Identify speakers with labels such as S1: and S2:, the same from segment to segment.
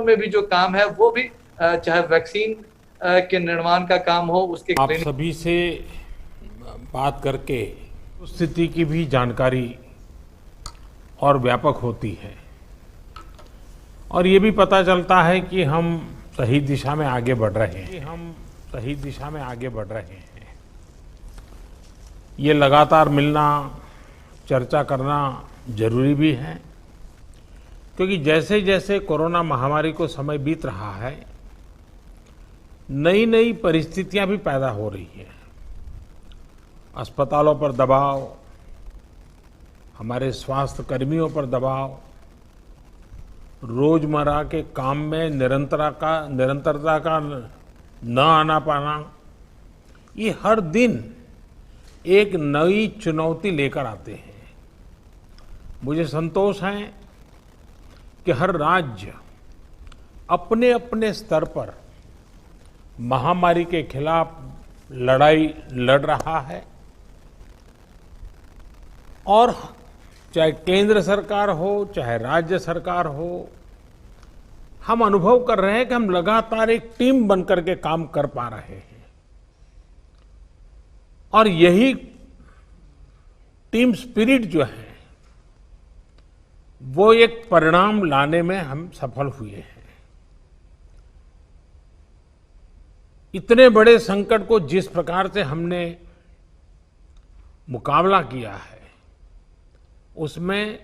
S1: में भी जो काम है वो भी चाहे वैक्सीन के निर्माण का काम हो, उसके
S2: आप सभी से बात करके स्थिति की भी जानकारी और व्यापक होती है और ये भी पता चलता है कि हम सही दिशा में आगे बढ़ रहे हैं। ये लगातार मिलना, चर्चा करना जरूरी भी है, क्योंकि जैसे जैसे कोरोना महामारी को समय बीत रहा है, नई नई परिस्थितियां भी पैदा हो रही हैं। अस्पतालों पर दबाव, हमारे स्वास्थ्य कर्मियों पर दबाव, रोजमर्रा के काम में निरंतरता का न आना पाना, ये हर दिन एक नई चुनौती लेकर आते हैं। मुझे संतोष है कि हर राज्य अपने अपने स्तर पर महामारी के खिलाफ लड़ाई लड़ रहा है और चाहे केंद्र सरकार हो, चाहे राज्य सरकार हो, हम अनुभव कर रहे हैं कि हम लगातार एक टीम बनकर के काम कर पा रहे हैं और यही टीम स्पिरिट जो है वो एक परिणाम लाने में हम सफल हुए हैं। इतने बड़े संकट को जिस प्रकार से हमने मुकाबला किया है, उसमें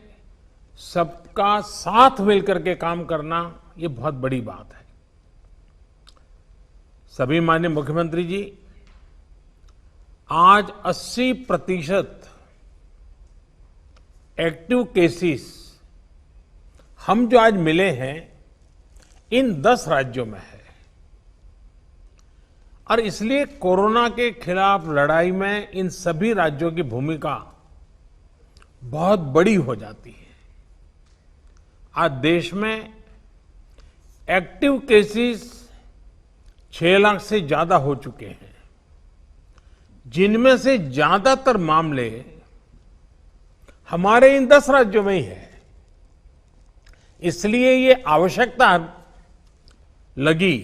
S2: सबका साथ मिलकर के काम करना ये बहुत बड़ी बात है। सभी माननीय मुख्यमंत्री जी, आज 80% एक्टिव केसेस हम जो आज मिले हैं इन 10 राज्यों में है और इसलिए कोरोना के खिलाफ लड़ाई में इन सभी राज्यों की भूमिका बहुत बड़ी हो जाती है। आज देश में एक्टिव केसेस 6 लाख से ज्यादा हो चुके हैं, जिनमें से ज्यादातर मामले हमारे इन 10 राज्यों में ही है। इसलिए ये आवश्यकता लगी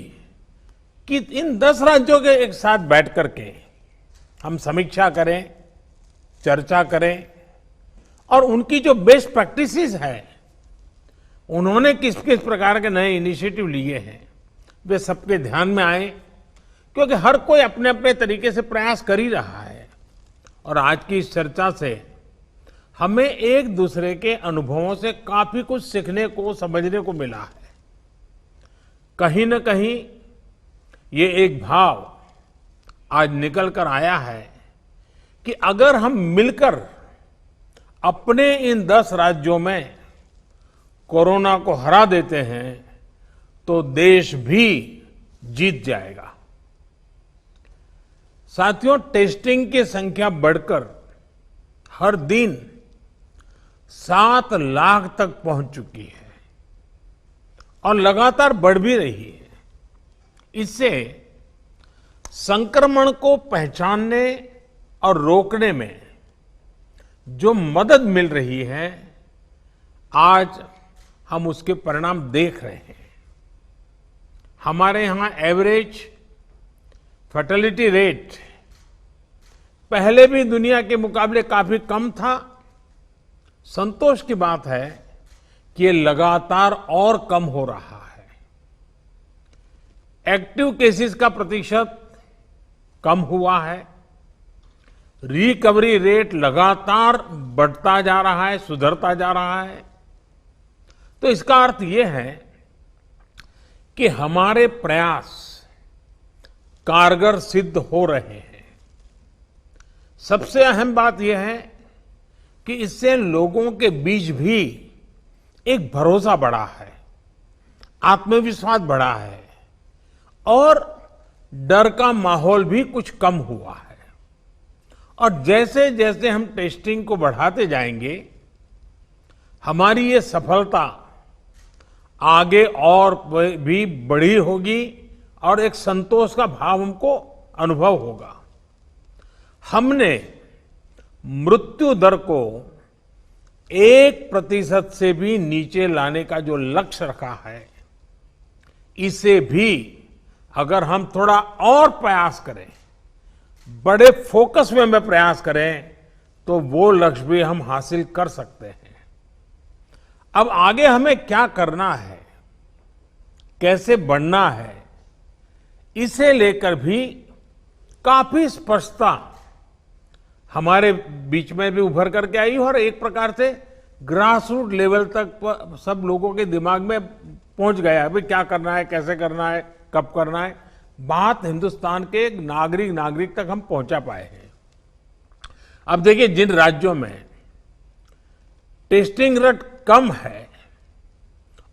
S2: कि इन 10 राज्यों के एक साथ बैठ करके हम समीक्षा करें, चर्चा करें और उनकी जो बेस्ट प्रैक्टिसेस है, उन्होंने किस किस प्रकार के नए इनिशिएटिव लिए हैं, वे सबके ध्यान में आए, क्योंकि हर कोई अपने अपने तरीके से प्रयास कर ही रहा है। और आज की इस चर्चा से हमें एक दूसरे के अनुभवों से काफी कुछ सीखने को, समझने को मिला है। कहीं न कहीं ये एक भाव आज निकल कर आया है कि अगर हम मिलकर अपने इन 10 राज्यों में कोरोना को हरा देते हैं तो देश भी जीत जाएगा। साथियों, टेस्टिंग की संख्या बढ़कर हर दिन 7 लाख तक पहुंच चुकी है और लगातार बढ़ भी रही है। इससे संक्रमण को पहचानने और रोकने में जो मदद मिल रही है, आज हम उसके परिणाम देख रहे हैं। हमारे यहां एवरेज फर्टिलिटी रेट पहले भी दुनिया के मुकाबले काफी कम था। संतोष की बात है कि ये लगातार और कम हो रहा है। एक्टिव केसेस का प्रतिशत कम हुआ है। रिकवरी रेट लगातार बढ़ता जा रहा है, सुधरता जा रहा है। तो इसका अर्थ यह है कि हमारे प्रयास कारगर सिद्ध हो रहे हैं। सबसे अहम बात यह है कि इससे लोगों के बीच भी एक भरोसा बढ़ा है, आत्मविश्वास बढ़ा है और डर का माहौल भी कुछ कम हुआ है। और जैसे जैसे हम टेस्टिंग को बढ़ाते जाएंगे, हमारी ये सफलता आगे और भी बड़ी होगी और एक संतोष का भाव हमको अनुभव होगा। हमने मृत्यु दर को 1% से भी नीचे लाने का जो लक्ष्य रखा है, इसे भी अगर हम थोड़ा और प्रयास करें, बड़े फोकस में प्रयास करें, तो वो लक्ष्य भी हम हासिल कर सकते हैं। अब आगे हमें क्या करना है, कैसे बढ़ना है, इसे लेकर भी काफी स्पष्टता हमारे बीच में भी उभर करके आई और एक प्रकार से ग्रास रूट लेवल तक सब लोगों के दिमाग में पहुंच गया है। भाई क्या करना है, कैसे करना है, कब करना है, बात हिंदुस्तान के नागरिक तक हम पहुंचा पाए हैं। अब देखिए, जिन राज्यों में टेस्टिंग रेट कम है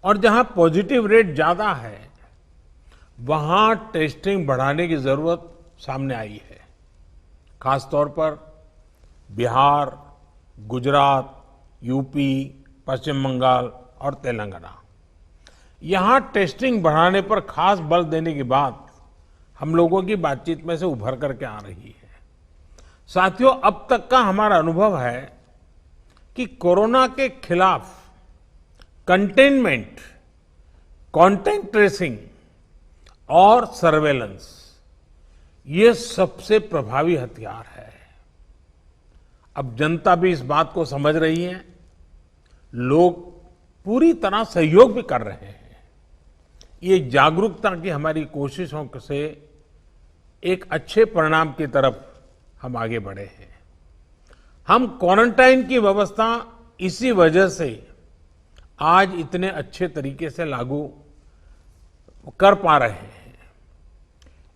S2: और जहां पॉजिटिव रेट ज्यादा है, वहां टेस्टिंग बढ़ाने की जरूरत सामने आई है। खासतौर पर बिहार, गुजरात, यूपी, पश्चिम बंगाल और तेलंगाना, यहां टेस्टिंग बढ़ाने पर खास बल देने की बात हम लोगों की बातचीत में से उभर करके आ रही है। साथियों, अब तक का हमारा अनुभव है कि कोरोना के खिलाफ कंटेनमेंट, कॉन्टैक्ट ट्रेसिंग और सर्वेलेंस, ये सबसे प्रभावी हथियार है। अब जनता भी इस बात को समझ रही है, लोग पूरी तरह सहयोग भी कर रहे हैं। ये जागरूकता की हमारी कोशिशों से एक अच्छे परिणाम की तरफ हम आगे बढ़े हैं। हम क्वारंटाइन की व्यवस्था इसी वजह से आज इतने अच्छे तरीके से लागू कर पा रहे हैं।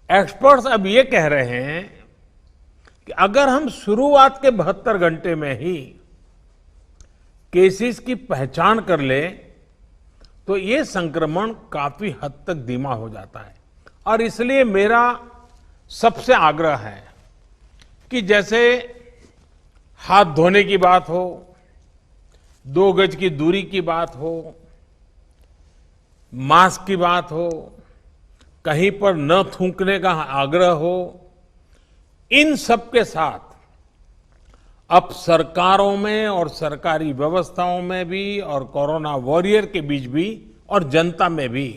S2: एक्सपर्ट्स अब ये कह रहे हैं कि अगर हम शुरुआत के 72 घंटे में ही केसेस की पहचान कर ले, तो ये संक्रमण काफी हद तक धीमा हो जाता है। और इसलिए मेरा सबसे आग्रह है कि जैसे हाथ धोने की बात हो, 2 गज की दूरी की बात हो, मास्क की बात हो, कहीं पर न थूकने का आग्रह हो, इन सब के साथ अब सरकारों में और सरकारी व्यवस्थाओं में भी और कोरोना वॉरियर के बीच भी और जनता में भी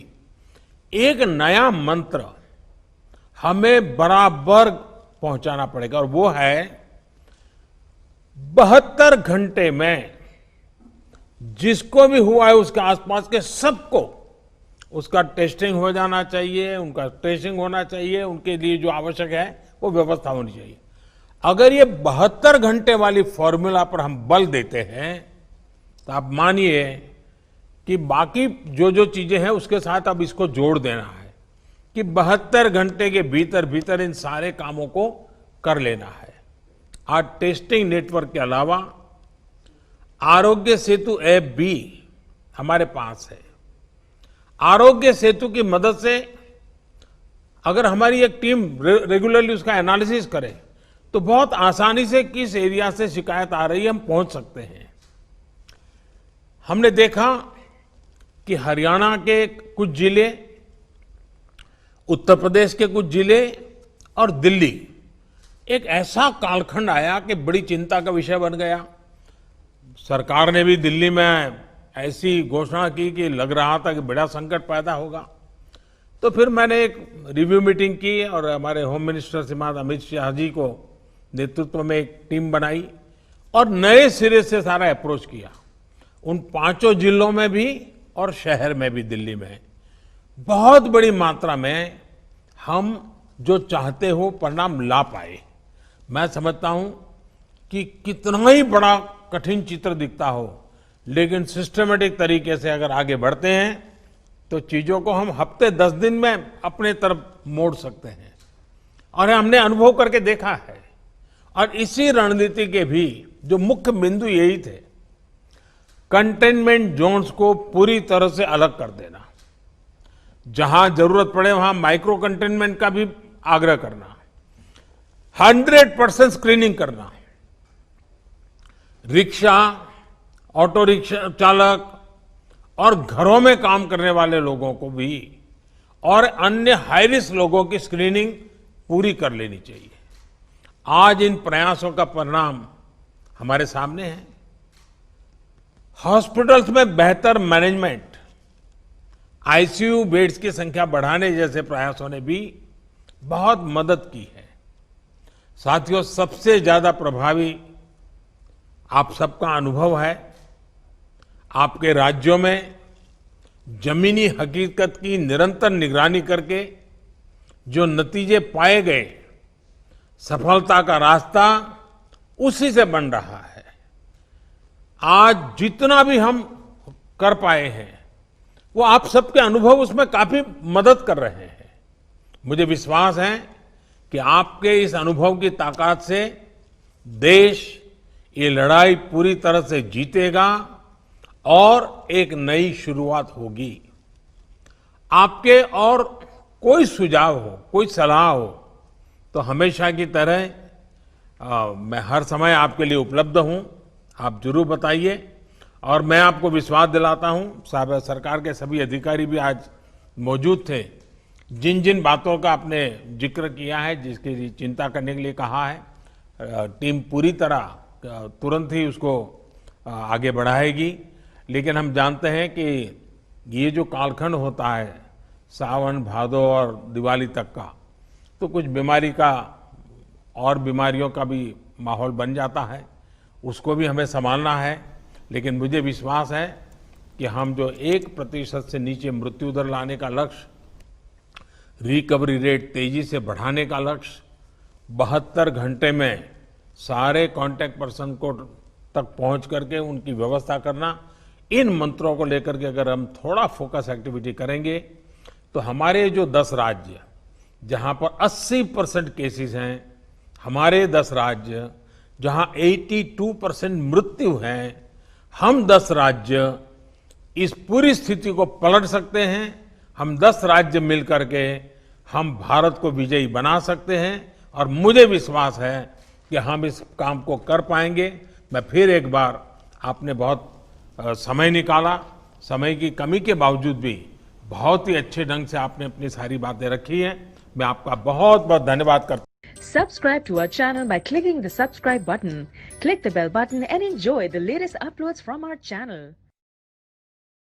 S2: एक नया मंत्र हमें बराबर पहुंचाना पड़ेगा, और वो है 72 घंटे में जिसको भी हुआ है उसके आसपास के सबको उसका टेस्टिंग हो जाना चाहिए, उनका ट्रेसिंग होना चाहिए, उनके लिए जो आवश्यक है वो व्यवस्था होनी चाहिए। अगर ये 72 घंटे वाली फॉर्मूला पर हम बल देते हैं, तो आप मानिए कि बाकी जो जो चीजें हैं उसके साथ अब इसको जोड़ देना है कि 72 घंटे के भीतर भीतर इन सारे कामों को कर लेना है। आज टेस्टिंग नेटवर्क के अलावा आरोग्य सेतु ऐप भी हमारे पास है। आरोग्य सेतु की मदद से अगर हमारी एक टीम रेगुलरली उसका एनालिसिस करे, तो बहुत आसानी से किस एरिया से शिकायत आ रही है हम पहुंच सकते हैं। हमने देखा कि हरियाणा के कुछ जिले, उत्तर प्रदेश के कुछ जिले और दिल्ली, एक ऐसा कालखंड आया कि बड़ी चिंता का विषय बन गया। सरकार ने भी दिल्ली में ऐसी घोषणा की कि लग रहा था कि बड़ा संकट पैदा होगा। तो फिर मैंने एक रिव्यू मीटिंग की और हमारे होम मिनिस्टर श्रीमान अमित शाह जी को नेतृत्व में एक टीम बनाई और नए सिरे से सारा अप्रोच किया। उन 5 जिलों में भी और शहर में भी, दिल्ली में बहुत बड़ी मात्रा में हम जो चाहते हो परिणाम ला पाए। मैं समझता हूं कि कितना ही बड़ा कठिन चित्र दिखता हो, लेकिन सिस्टमेटिक तरीके से अगर आगे बढ़ते हैं तो चीजों को हम हफ्ते 10 दिन में अपने तरफ मोड़ सकते हैं, और हमने अनुभव करके देखा है। और इसी रणनीति के भी जो मुख्य बिंदु यही थे, कंटेनमेंट जोन्स को पूरी तरह से अलग कर देना, जहां जरूरत पड़े वहां माइक्रो कंटेनमेंट का भी आग्रह करना, 100% स्क्रीनिंग करना, रिक्शा, ऑटो रिक्शा चालक और घरों में काम करने वाले लोगों को भी और अन्य हाई रिस्क लोगों की स्क्रीनिंग पूरी कर लेनी चाहिए। आज इन प्रयासों का परिणाम हमारे सामने है। हॉस्पिटल्स में बेहतर मैनेजमेंट, आईसीयू बेड्स की संख्या बढ़ाने जैसे प्रयासों ने भी बहुत मदद की है। साथियों, सबसे ज्यादा प्रभावी आप सबका अनुभव है। आपके राज्यों में जमीनी हकीकत की निरंतर निगरानी करके जो नतीजे पाए गए, सफलता का रास्ता उसी से बन रहा है। आज जितना भी हम कर पाए हैं, वो आप सबके अनुभव उसमें काफी मदद कर रहे हैं। मुझे विश्वास है कि आपके इस अनुभव की ताकत से देश ये लड़ाई पूरी तरह से जीतेगा और एक नई शुरुआत होगी। आपके और कोई सुझाव हो, कोई सलाह हो, तो हमेशा की तरह मैं हर समय आपके लिए उपलब्ध हूं। आप जरूर बताइए। और मैं आपको विश्वास दिलाता हूं, सरकार के सभी अधिकारी भी आज मौजूद थे। जिन जिन बातों का आपने जिक्र किया है, जिसकी चिंता करने के लिए कहा है, टीम पूरी तरह तुरंत ही उसको आगे बढ़ाएगी। लेकिन हम जानते हैं कि ये जो कालखंड होता है, सावन, भादो और दिवाली तक का, तो कुछ बीमारी का और बीमारियों का भी माहौल बन जाता है, उसको भी हमें संभालना है। लेकिन मुझे विश्वास है कि हम जो 1% से नीचे मृत्यु दर लाने का लक्ष्य, रिकवरी रेट तेजी से बढ़ाने का लक्ष्य, 72 घंटे में सारे कांटेक्ट पर्सन को तक पहुंच करके उनकी व्यवस्था करना, इन मंत्रों को लेकर के अगर हम थोड़ा फोकस एक्टिविटी करेंगे तो हमारे जो 10 राज्य जहां पर 80% केसेस हैं, हमारे 10 राज्य जहां 82% मृत्यु हैं, हम 10 राज्य इस पूरी स्थिति को पलट सकते हैं। हम 10 राज्य मिलकर के हम भारत को विजयी बना सकते हैं और मुझे विश्वास है कि हम इस काम को कर पाएंगे। मैं फिर एक बार, आपने बहुत समय निकाला, समय की कमी के बावजूद भी बहुत ही अच्छे ढंग से आपने अपनी सारी बातें रखी हैं। मैं आपका बहुत बहुत धन्यवाद करता हूं।
S3: Subscribe to our channel by clicking the subscribe button. Click the bell button and enjoy the latest uploads from our channel.